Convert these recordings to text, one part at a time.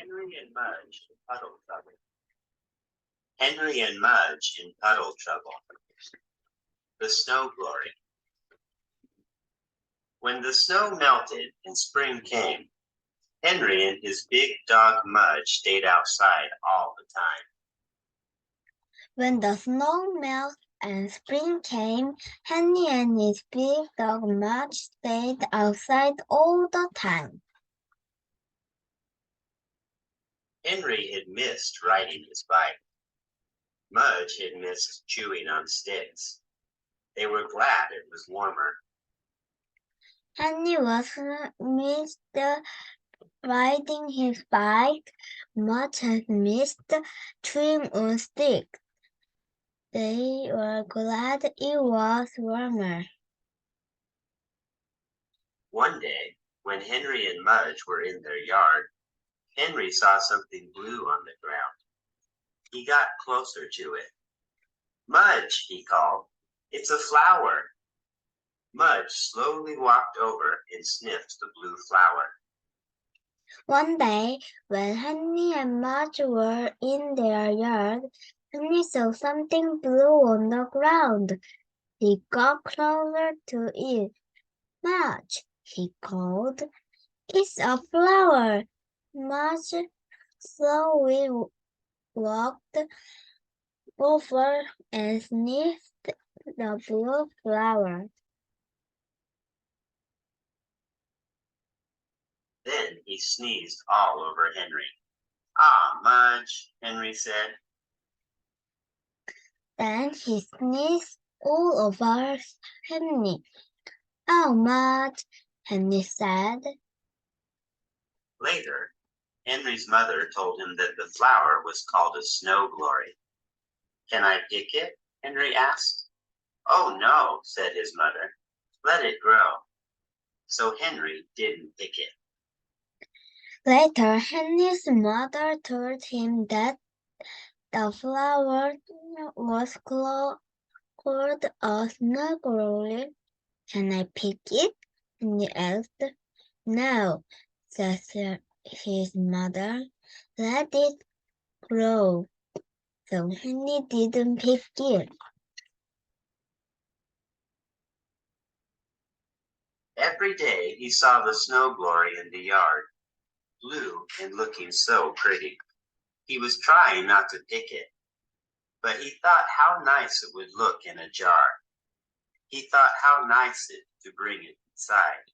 Henry and Mudge in puddle trouble. Henry and Mudge in puddle trouble. The snow glory. When the snow melted and spring came, Henry and his big dog Mudge stayed outside all the time. When the snow melted and spring came, Henry and his big dog Mudge stayed outside all the time. Henry had missed riding his bike. Mudge had missed chewing on sticks. They were glad it was warmer. Henry was missed riding his bike. Mudge had missed chewing on sticks. They were glad it was warmer. One day, when Henry and Mudge were in their yard, Henry saw something blue on the ground. He got closer to it. Mudge, he called, it's a flower. Mudge slowly walked over and sniffed the blue flower. One day, when Henry and Mudge were in their yard, Henry saw something blue on the ground. He got closer to it. Mudge, he called, it's a flower. Mudge slowly walked over and sniffed the blue flower. Then he sneezed all over Henry. Ah, Mudge, Henry said. Then he sneezed all over Henry. Oh, Mudge, Henry said. Later, Henry's mother told him that the flower was called a snow glory. Can I pick it? Henry asked. Oh, no, said his mother. Let it grow. So Henry didn't pick it. Later, Henry's mother told him that the flower was called a snow glory. Can I pick it? Henry asked. No, said his mother. Let it grow. So Henry didn't pick it. Every day he saw the snow glory in the yard, blue and looking so pretty. He was trying not to pick it, but he thought how nice it would look in a jar. He thought how nice it to bring it inside.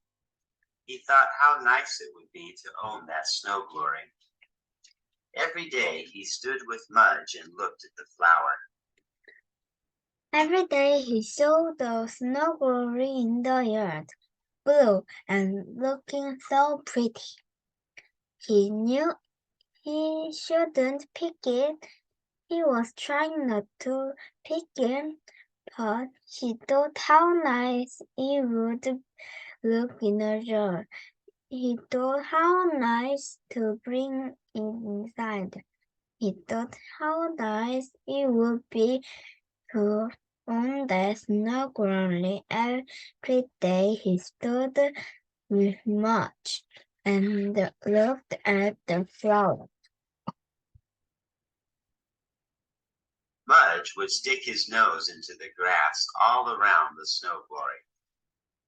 He thought how nice it would be to own that snow glory. Every day he stood with Mudge and looked at the flower. Every day he saw the snow glory in the yard, blue and looking so pretty. He knew he shouldn't pick it. He was trying not to pick it, but he thought how nice it would look in a jar. He thought how nice to bring it inside. He thought how nice it would be to own that snow glory. Every day he stood with Mudge and looked at the flower. Mudge would stick his nose into the grass all around the snow glory,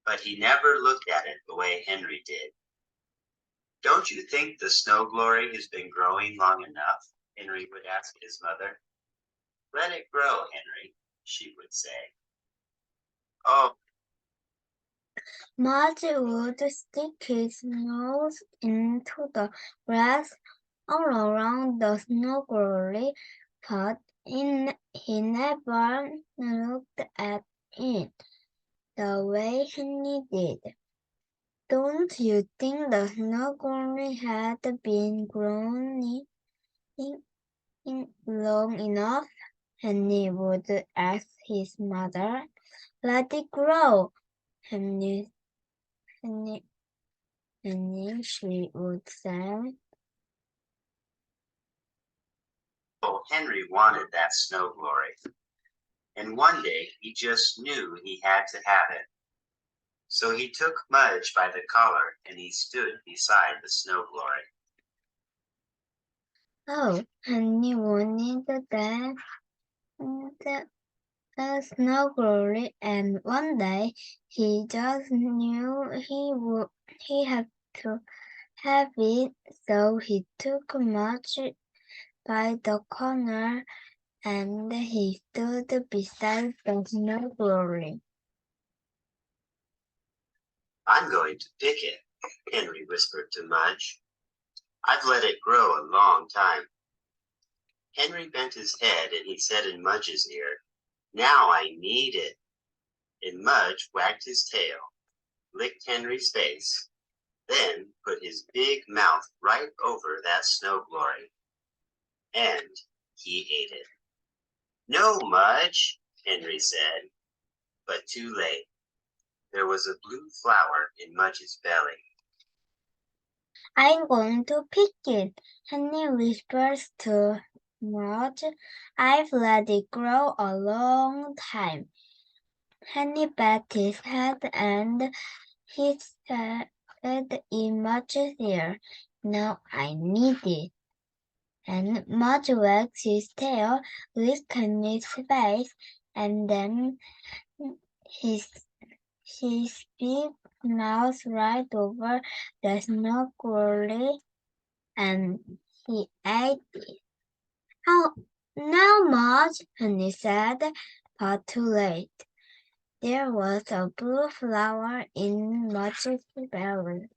but he never looked at it the way Henry did. Don't you think the snow glory has been growing long enough? Henry would ask his mother. Let it grow, Henry, she would say. Oh, Mudge would stick his nose into the grass all around the snow glory, but he never looked at it the way Henry did. Don't you think the snow glory had been growing long enough? Henry would ask his mother. Let it grow, Henry, she would say. oh, Henry wanted that snow glory. And one day he just knew he had to have it. So he took Mudge by the collar and he stood beside the snow glory. Oh, Henry wanted that a snow glory, and one day he just knew he had to have it, so he took Mudge by the corner and he stood beside the snow glory. I'm going to pick it, Henry whispered to Mudge. I've let it grow a long time. Henry bent his head and he said in Mudge's ear, Now I need it. And Mudge wagged his tail, licked Henry's face, then put his big mouth right over that snow glory. And he ate it. No, Mudge, Henry said, but too late. There was a blue flower in Mudge's belly. I'm going to pick it, Henry whispers to Mudge. I've let it grow a long time. Henry bat his head and he said in Mudge's ear, Now I need it. And Mudge wagged his tail, licked Henry's face, and then his big mouth right over the snow glory, and he ate it. Oh, now, Mudge, Henry said, but too late. There was a blue flower in Mudge's belly.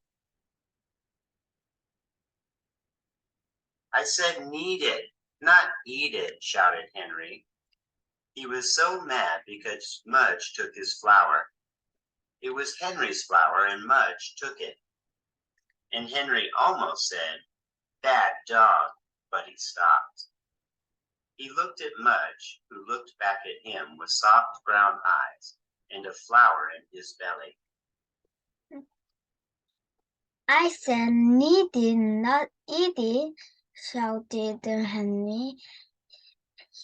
I said need it, not eat it, shouted Henry. He was so mad because Mudge took his flower. It was Henry's flower and Mudge took it. And Henry almost said, Bad dog, but he stopped. He looked at Mudge, who looked back at him with soft brown eyes and a flower in his belly. I said need it, not eat it, shouted Henry.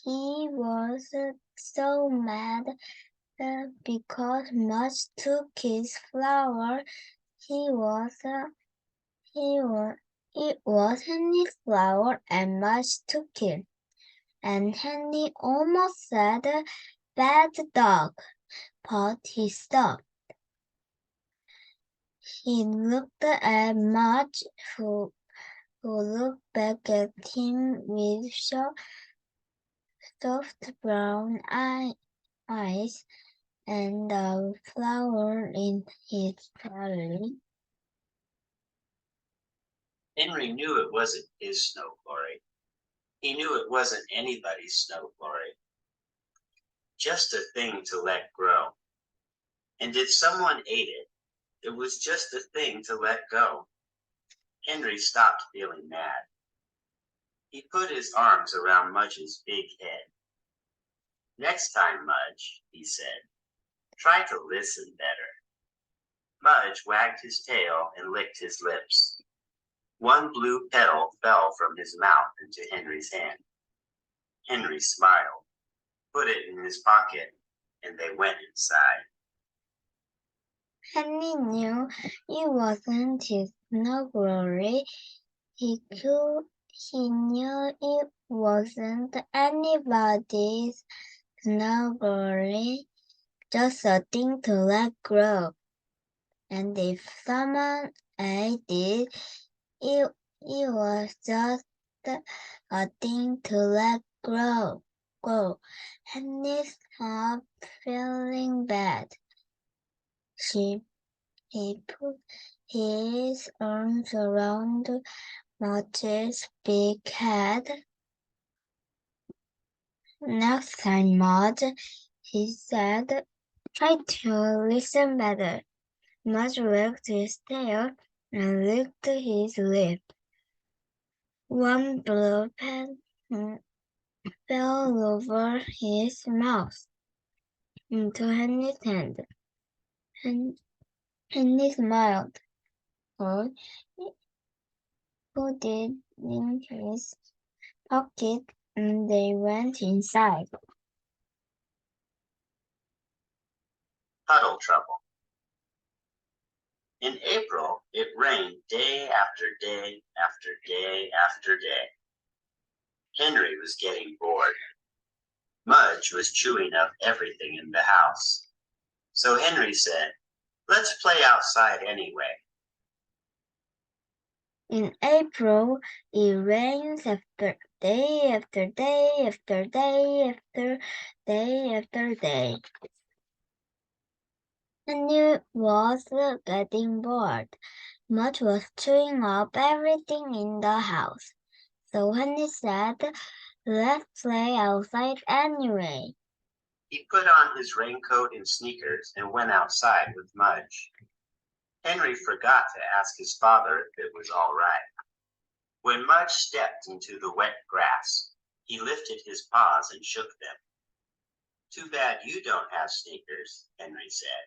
He was so mad because Mudge took his flower. It was Henry's flower and Mudge took it. And Henry almost said bad dog, but he stopped. He looked at Mudge, who looked back at him with soft brown eyes and a flower in his belly. Henry knew it wasn't his snow glory. He knew it wasn't anybody's snow glory. Just a thing to let grow. And if someone ate it, it was just a thing to let go. Henry stopped feeling mad. He put his arms around Mudge's big head. Next time, Mudge, he said, try to listen better. Mudge wagged his tail and licked his lips. One blue petal fell from his mouth into Henry's hand. Henry smiled, put it in his pocket, and they went inside. Henry knew it wasn't his snow glory. He knew it wasn't anybody's snow glory, just a thing to let grow. And if someone ate it, it was just a thing to let grow. Henry stopped feeling bad. He put his arms around Mudge's big head. Next time, Mudge, he said, try to listen better. Mudge wagged his tail and licked his lip. One blue pen fell over his mouth into Henry's hand. Henry smiled, put it in his pocket, and they went inside. Puddle trouble. In April, it rained day after day after day after day. Henry was getting bored. Mudge was chewing up everything in the house. So Henry said, "Let's play outside anyway." In April, it rains after day after day after day after day after day. Henry was getting bored. Mudge was chewing up everything in the house. So Henry said, "Let's play outside anyway." He put on his raincoat and sneakers and went outside with Mudge. Henry forgot to ask his father if it was all right. When Mudge stepped into the wet grass, he lifted his paws and shook them. "Too bad you don't have sneakers," Henry said.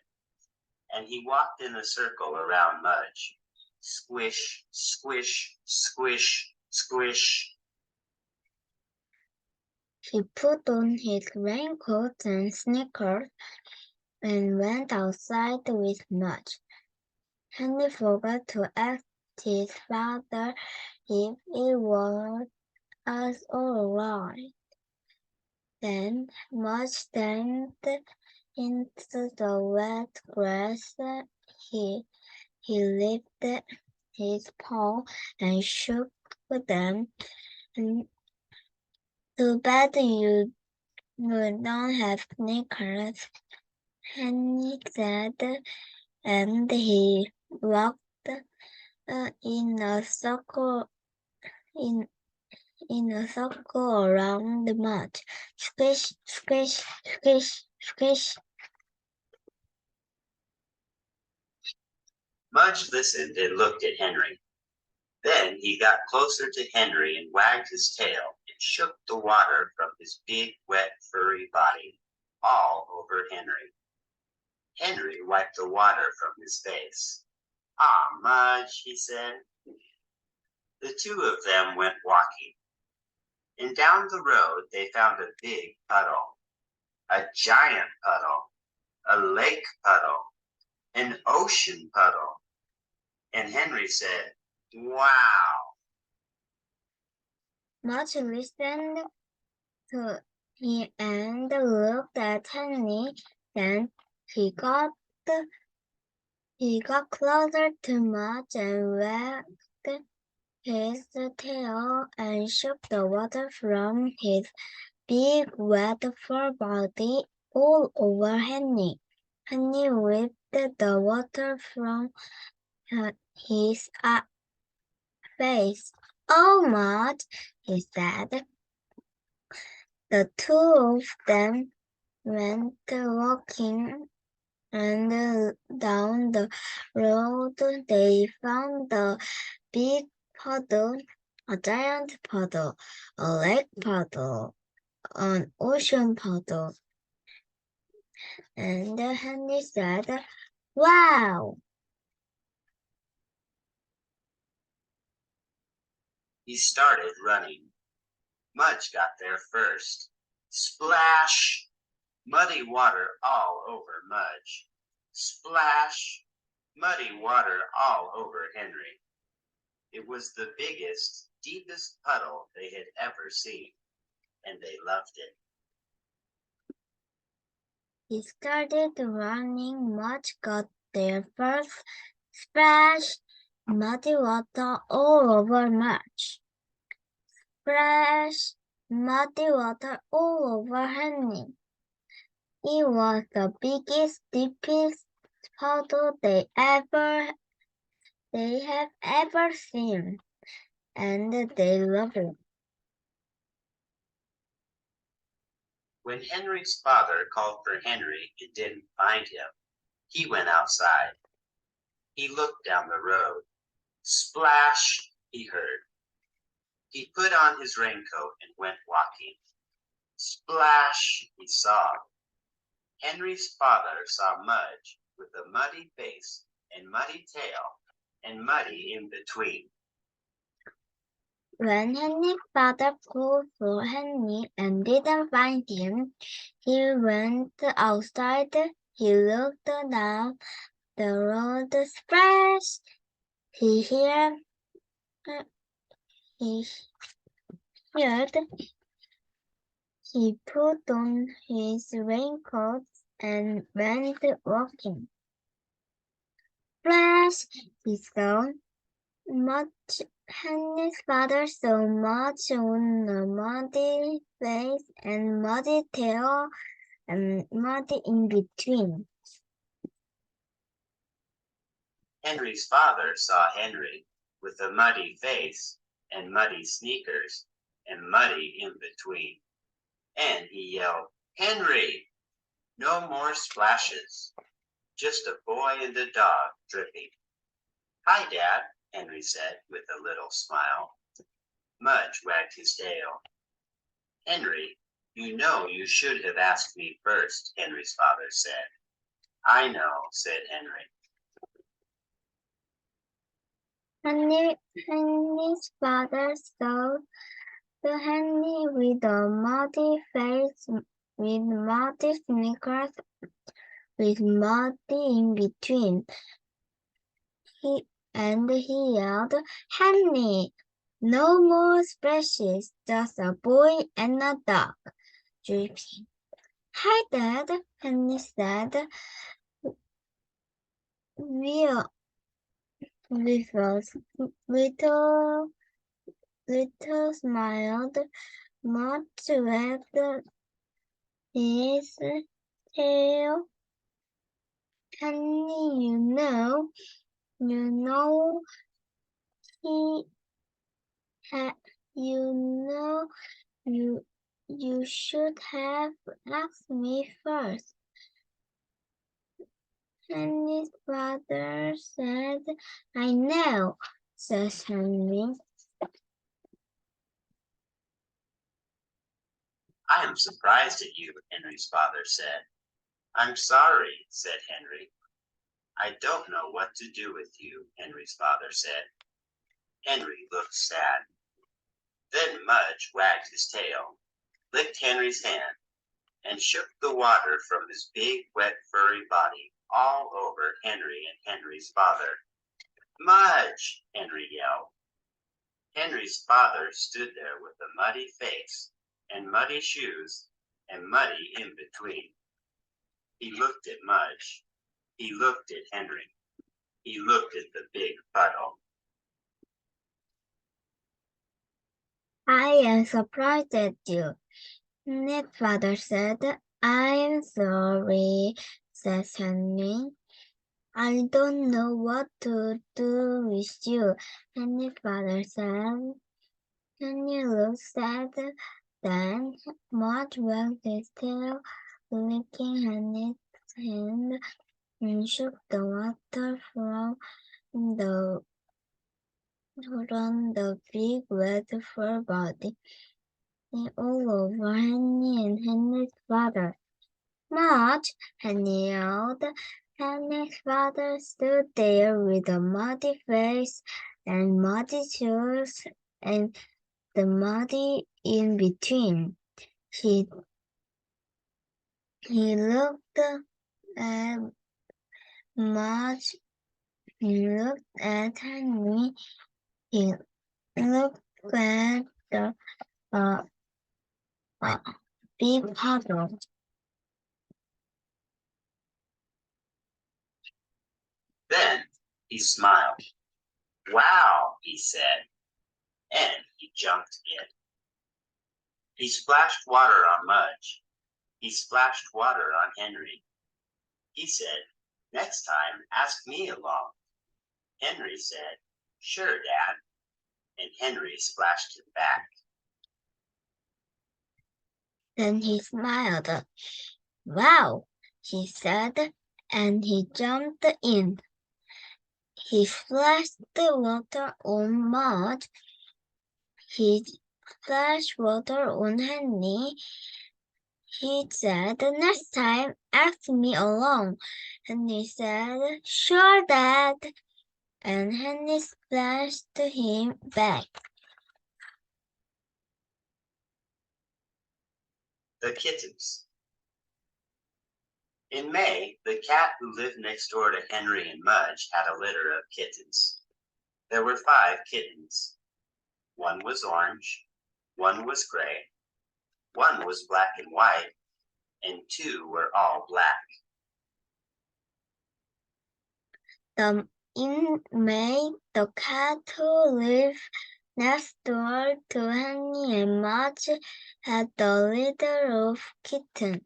And he walked in a circle around Mudge. Squish, squish, squish, squish. He put on his raincoat and sneakers and went outside with Mudge. Henry forgot to ask his father if it was all right. Then Mudge stepped into the wet grass. He lifted his paw and shook them. And too bad you don't have sneakers, Henry said, and he walked in a circle in a circle around the mud. Squish, squish, squish, squish. Mudge listened and looked at Henry. Then he got closer to Henry and wagged his tail and shook the water from his big, wet, furry body all over Henry. Henry wiped the water from his face. "Ah, Mudge," he said. The two of them went walking. And down the road they found a big puddle, a giant puddle, a lake puddle, an ocean puddle. And Henry said, "Wow." Mudge listened to him and looked at Henry. Then he got closer to Mudge and wagged his tail and shook the water from his big wet fur body all over Henry. Henry wiped the water from his face. "Oh, Mudge," he said. The two of them went walking, and down the road they found a big puddle, a giant puddle, a lake puddle, an ocean puddle. And Henry said, "Wow!" He started running. Mudge got there first. Splash! Muddy water all over Mudge. Splash! Muddy water all over Henry. It was the biggest, deepest puddle they had ever seen, and they loved it. He started running. Mudge got there first. Splash! Muddy water all over Mudge. Splash! Muddy water all over Henry. It was the biggest, deepest puddle they have ever seen, and they loved it. When Henry's father called for Henry and didn't find him, he went outside. He looked down the road. Splash! He heard. He put on his raincoat and went walking. Splash! He saw. Henry's father saw Mudge with a muddy face and muddy tail and muddy in between. When Henry's father called for Henry and didn't find him, he went outside. He looked down the road. Splash! He heard. He yard, he put on his raincoat and went walking. Flash! He saw Mudge. Henry's father saw Mudge on a muddy face and muddy tail and muddy in between. Henry's father saw Henry with a muddy face and muddy sneakers and muddy in between. And he yelled, "Henry, no more splashes. Just a boy and a dog dripping." "Hi, Dad," Henry said with a little smile. Mudge wagged his tail. "Henry, you know you should have asked me first," Henry's father said. "I know," said Henry. Henry's father saw the Henry with a muddy face, with muddy sneakers, with muddy in between. He yelled, "Henry, no more splashes, just a boy and a dog." Dripping. "Hi, Dad," Henry said, with a little smile. Mudge wagged his tail. "Henry, he had, you should have asked me first." Henry's father said, "I know," says Henry. "I am surprised at you," Henry's father said. "I'm sorry," said Henry. "I don't know what to do with you," Henry's father said. Henry looked sad. Then Mudge wagged his tail, licked Henry's hand, and shook the water from his big, wet, furry body all over Henry and Henry's father. "Mudge!" Henry yelled. Henry's father stood there with a muddy face and muddy shoes and muddy in between. He looked at Mudge. He looked at Henry. He looked at the big puddle. "I am surprised at you," Henry's father said. "I'm sorry," says Henry. "I don't know what to do with you," Henry's father said. Henry looked sad. Then Mudge wagged his tail, licking Henry's hand, and shook the water from the big wet fur body all over Henry and Henry's father. "Mudge!" Henry yelled. Henry's father stood there with a muddy face and muddy shoes and the muddy in between. He looked at Mudge. He looked at Henry. He looked at the uh, uh, big puddle. Then he smiled. "Wow," he said, and he jumped in. He splashed water on Mudge. He splashed water on Henry. He said, "Next time, ask me along." Henry said, "Sure, Dad." And Henry splashed him back. Then he smiled. "Wow," he said, and he jumped in. He splashed the water on Mudge. He splashed water on Henry. He said, "Next time, ask me along." Henry said, "Sure, Dad." And Henry splashed him back. The kittens. In May, the cat who lived next door to Henry and Mudge had a litter of kittens. There were 5 kittens. One was orange, One was gray, one was black and white, and two were all black. In May, the cattle lived next door to Henny and Mudge had a litter of kittens.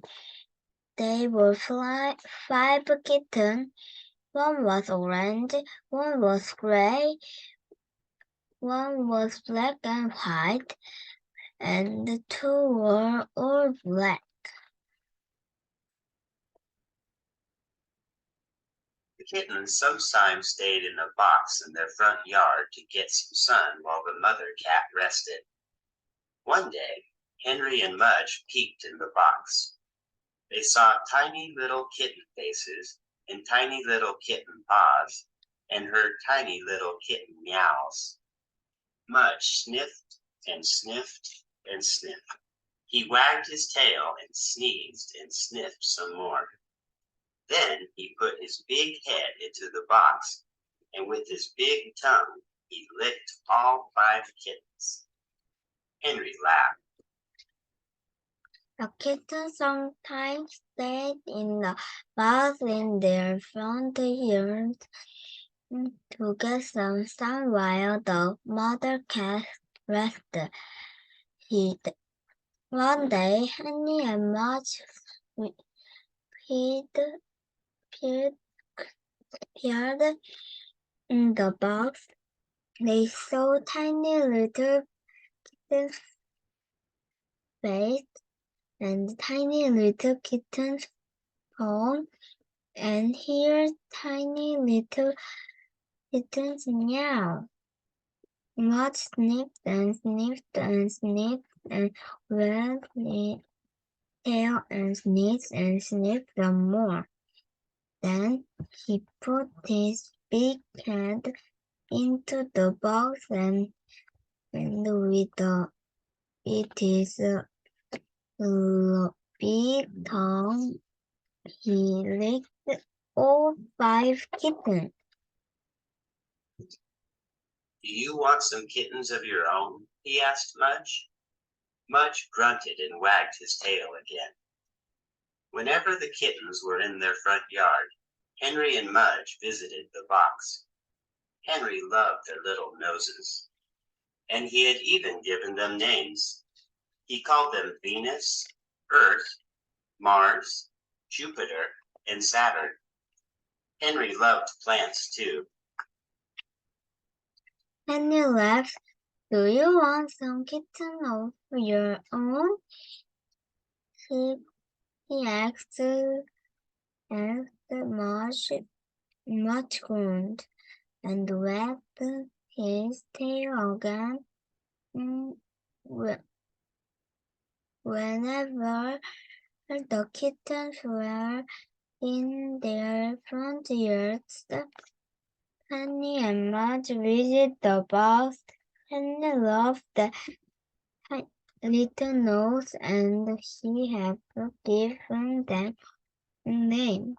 They were 5 kittens. One was orange, one was gray, one was black and white, and the two were all black. The kittens sometimes stayed in a box in their front yard to get some sun while the mother cat rested. One day, Henry and Mudge peeked in the box. They saw tiny little kitten faces and tiny little kitten paws and heard tiny little kitten meows. Mudge sniffed and sniffed and sniffed. He wagged his tail and sneezed and sniffed some more. Then he put his big head into the box, and with his big tongue, he licked all 5 kittens. Henry laughed. The kittens sometimes stayed in the box in their front yard to get some sun while the mother cat rested. One day, Henny and Mudge peered in the box. They saw tiny little kitten's face and tiny little kitten's paw, and heard tiny little kitten's meow. Mudge sniffed and sniffed and sniffed and wagged his tail and sniffed some more. Then he put his big head into the box and with his big tongue, he licked all 5 kittens. Do you want some kittens of your own? He asked Mudge. Mudge grunted and wagged his tail again. Whenever the kittens were in their front yard, Henry and Mudge visited the box. Henry loved their little noses, and he had even given them names. He called them Venus, Earth, Mars, Jupiter, and Saturn. Henry loved plants too. Henry laughed. Do you want some kitten of your own? He asked Mudge groaned and wagged his tail again. Whenever the kittens were in their front yards, Henny and Mudge visited the box. Henny loved the little nose, and he had given them a name.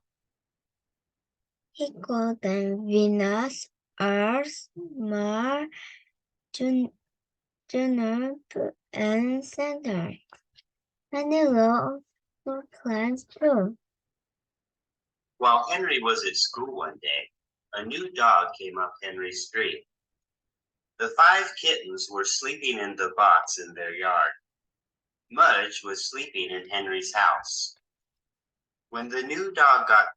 He called them Venus, Earth, Mars, Jupiter, and Saturn. Henry loved plants too. While Henry was at school one day, a new dog came up Henry's street. The 5 kittens were sleeping in the box in their yard. Mudge was sleeping in Henry's house. When the new dog got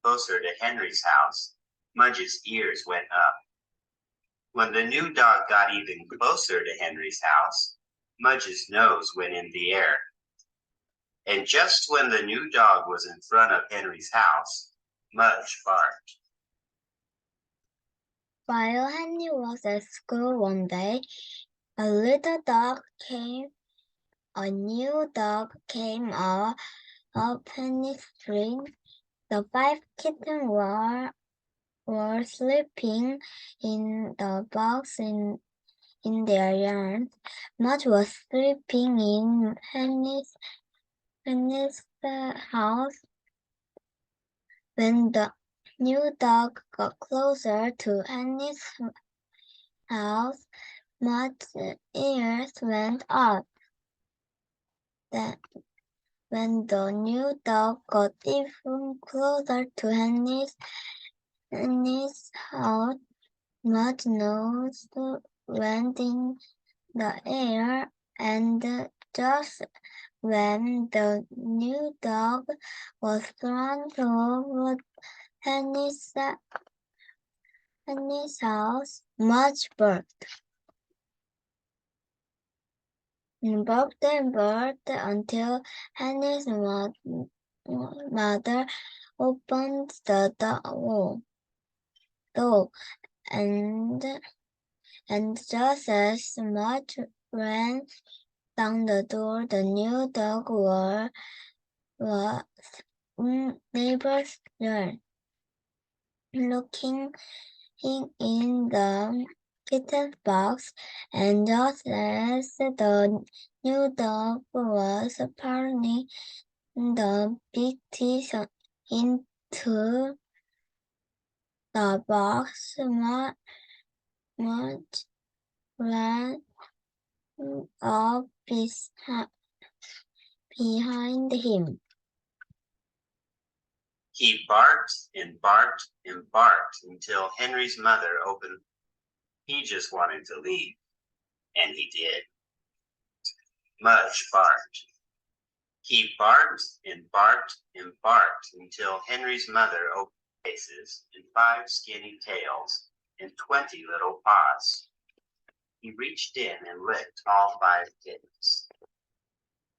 closer to Henry's house, Mudge's ears went up. When the new dog got even closer to Henry's house, Mudge's nose went in the air. And just when the new dog was in front of Henry's house, Mudge barked. While Henry was at school one day, a new dog came up Henry's street. The 5 kittens were sleeping in the box in their yard. Mudge was sleeping in Henry's house. When the new dog got closer to Henry's house, Mudge's ears went up. Then, when the new dog got even closer to Henry's house, Mudge's nose went in the air, and just when the new dog was thrown toward Henry's house, Mudge barked. Barked and barked until Henry's mother opened the door, and just as Mudge ran down the door, the new dog was in neighbor's yard. Looking in the kitten's box, and just as the new dog was putting the big teeth into the box, Mudge ran up behind him. He barked and barked and barked until Henry's mother opened. He just wanted to leave, and he did. Mudge barked. He barked and barked and barked until Henry's mother opened faces and 5 skinny tails and 20 little paws. He reached in and licked all 5 kittens.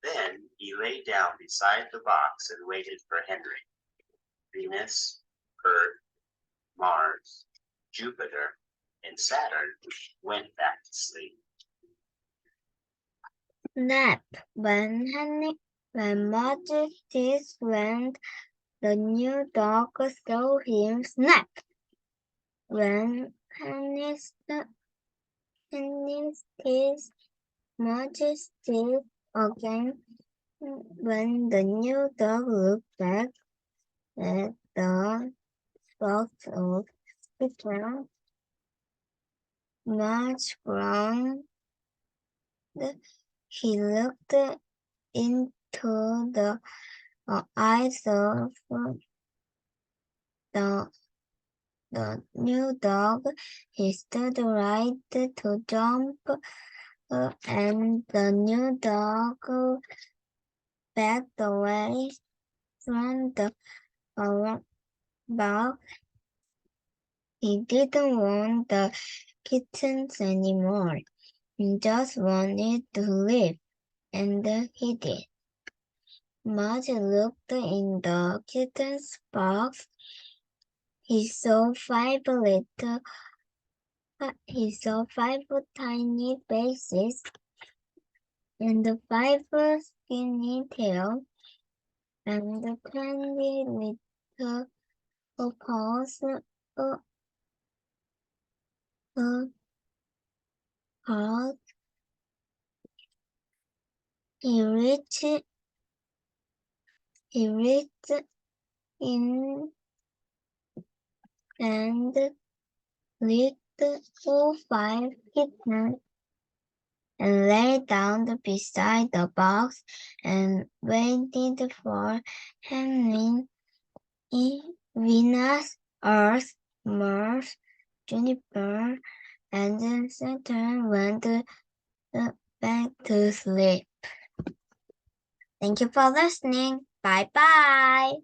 Then he lay down beside the box and waited for Henry. Venus, Earth, Mars, Jupiter, and Saturn went back to sleep. Snap! When Mudge's teeth went, the new dog saw him snap. When Henry's teeth, Mudge's teeth again. When the new dog looked back at the box of chicken, Mudge groaned. He looked into the eyes of the new dog. He stood right to jump, and the new dog backed away from the box. He didn't want the kittens anymore. He just wanted to leave, and he did. Mudge looked in the kitten's box. He saw 5 tiny faces and 5 skinny tails and 20 little paws. He reached in and licked all 5 kittens and lay down beside the box and waited for Henry, Venus, Earth, Mars, Jupiter, and Saturn went back to sleep. Thank you for listening. Bye-bye.